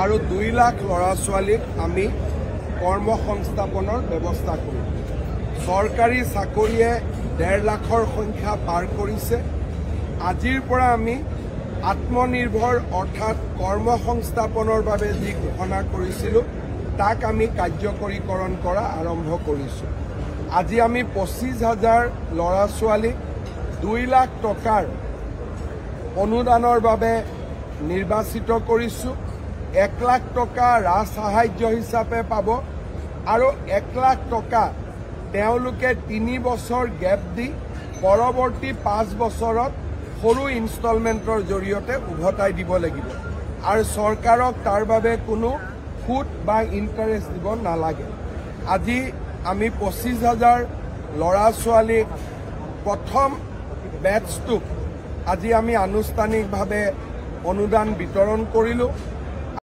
আৰু 2 লাখ ল'ৰা ছোৱালীক আমি কৰ্মসংস্থাপনৰ ব্যৱস্থা কৰিম। চৰকাৰী চাকৰিয়ে 1.5 লাখৰ সংখ্যা পাৰ কৰিছে। আজিৰ পৰা আমি আত্মনিৰ্ভৰ অৰ্থাৎ কৰ্মসংস্থাপনৰ বাবে যি ঘোষণা কৰিছিলোঁ তাক আমি কাৰ্যকৰীকৰণ কৰা আৰম্ভ কৰিছোঁ। আজি আমি 25,000 ল'ৰা ছোৱালীক 2 লাখ টকাৰ অনুদানৰ বাবে নিৰ্বাচিত কৰিছোঁ। 1 লাখ টকা ৰাজ সাহায্য হিচাপে পাব আৰু 1 লাখ টকা তেওঁলোকে 3 বছৰ গেপ দি পৰৱৰ্তী 5 বছৰত সৰু ইনষ্টলমেণ্টৰ জৰিয়তে উভতাই দিব লাগিব আৰু চৰকাৰক তাৰ বাবে কোনো সুদ বা ইণ্টাৰেষ্ট দিব নালাগে। আজি আমি 25,000 ল'ৰা ছোৱালীক প্ৰথম বেটছটোক আজি আমি আনুষ্ঠানিকভাৱে অনুদান বিতৰণ কৰিলোঁ।